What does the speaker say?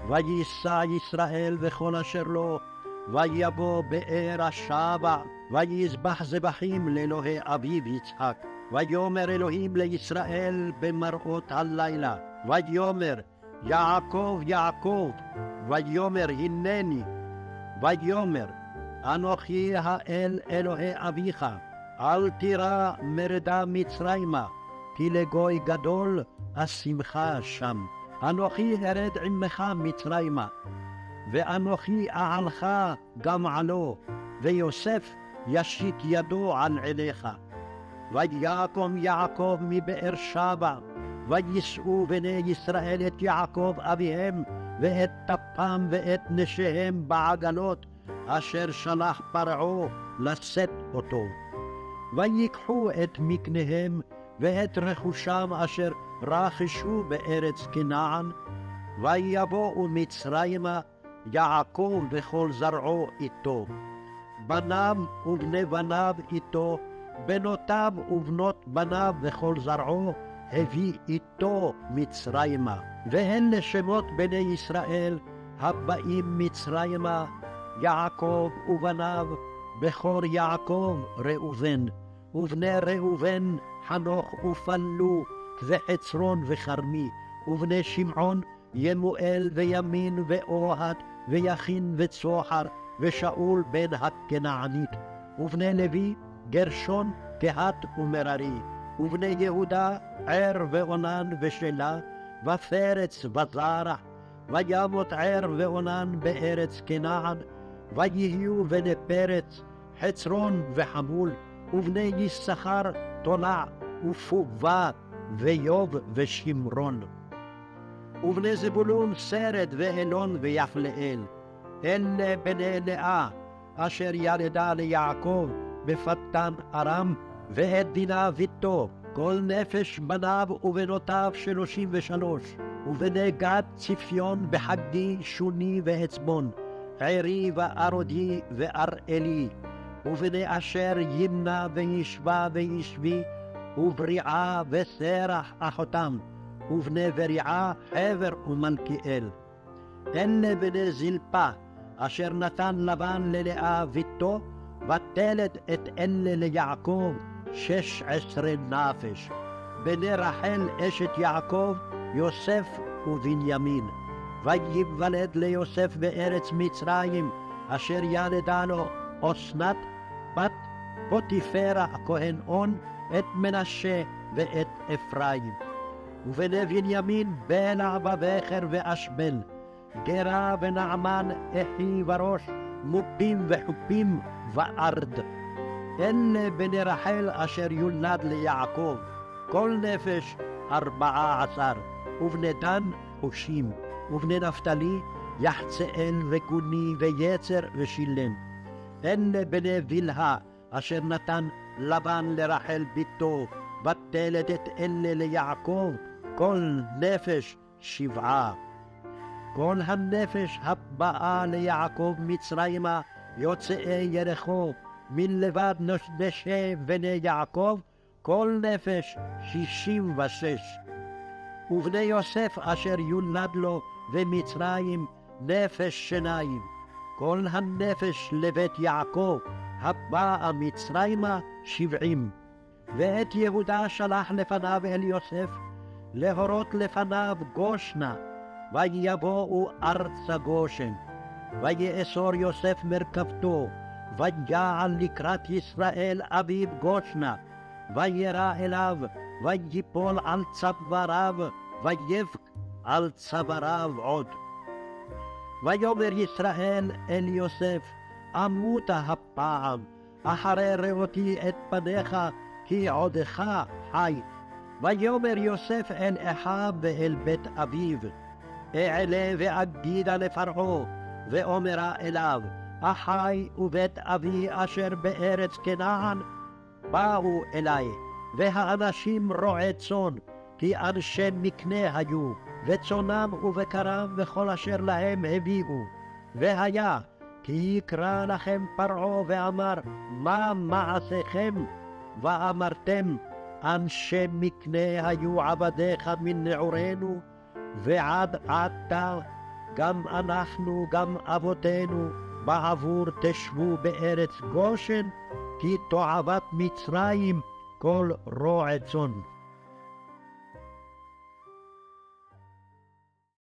וייסע ישראל וכל אשר לו, ויבוא באר השבע, ויזבח זבחים לאלוהי אביו יצחק. ויאמר אלוהים לישראל במראות הלילה, ויאמר יעקב יעקב, ויאמר הנני, ויאמר אנוכי האל אלוהי אביך, אל תירא מרדה מצרימה, כי לגוי גדול אשימך שם. אנוכי ארד עמך מצרימה, ואנוכי אעלך גם עלו, ויוסף ישית ידו על עיניך. ויקום יעקב מבאר שבע, ויישאו בני ישראל את יעקב אביהם, ואת טפם ואת נשיהם בעגלות, אשר שלח פרעה לשאת אותו. ויקחו את מקניהם ואת רכושם אשר רכשו בארץ כנען, ויבואו מצרימה יעקב וכל זרעו איתו, בניו ובני בניו איתו, בנותיו ובנות בניו וכל זרעו הביא איתו מצרימה. והן לשמות בני ישראל הבאים מצרימה, יעקב ובניו, בכור יעקב ראובן, ובני ראובן חנוך ופלו וחצרון וכרמי, ובני שמעון ימואל וימין ואוהד ויכין וצוחר ושאול בן הכנענית, ובני לוי גרשון קהת ומררי, ובני יהודה ער ואונן ושלה ופרץ וזרח. וימות ער ואונן בארץ כנען, ויהיו בני פרץ חצרון וחמול, ובני יששכר תולע ופובה ויוב ושמרון. ובני זבולון סרד ואלון ויפלאל. אלה בני לאה אשר ילדה ליעקב בפתן ארם, ואת דינה ביתו, כל נפש בניו ובנותיו 33. ובני גד צפיון בחגי שוני ועצבון, ערי וארודי ואראלי. ובני אשר ימנה וישבה וישבי, ובריעה וסרח אחותם, ובני בריעה חבר ומלכיאל. אלה בני זלפה אשר נתן לבן ללאה ביתו, ותלד את אלה ליעקב 16 נפש. בני רחל אשת יעקב יוסף ובנימין. וייוולד ליוסף בארץ מצרים, אשר ילדה לו אסנת בת פוטיפרה הכהן און, את מנשה ואת אפרים. ובני בנימין בלע ובכר ואשבל, גרה ונעמן אחי וראש, מופים וחופים וארד. אלה בני רחל אשר יולד ליעקב, כל נפש 14. ובני דן חושים. ובני נפתלי יחצאל וגוני ויצר ושילם. אלה בני בלהה אשר נתן לבן לרחל ביתו, ותלד את אלה ליעקב, כל נפש 7. כל הנפש הבאה ליעקב מצרימה יוצאי ירחו, מלבד נשי בני יעקב, כל נפש 66. ובני יוסף אשר יולד לו במצרים נפש 2. כל הנפש לבית יעקב הבאה מצרימה 70. ואת יהודה שלח לפניו אל יוסף, להורות לפניו גושנה, ויבואו ארצה גושן. ויאסור יוסף מרכבתו, ויעל לקראת ישראל אביו גושנה, וירא אליו, ויפול על צוואריו, ויבק על צוואריו עוד. ויאמר ישראל אל יוסף, אמותה הפעם, אחרי ראותי את פניך, כי עודך חי. ויאמר יוסף אל אחיו ואל בית אביו, אעלה ואגידה לפרעה, ואומרה אליו, אחי ובית אבי אשר בארץ כנען באו אלי, והאנשים רועי צאן, כי אנשי מקנה היו, וצונם ובקרם וכל אשר להם הביאו. והיה כי יקרא לכם פרעה ואמר, מה מעשיכם? ואמרתם, אנשי מקנה היו עבדיך מנעורינו, ועד עתה גם אנחנו, גם אבותינו, בעבור תשבו בארץ גושן, כי תועבת מצרים כל רוע צאן.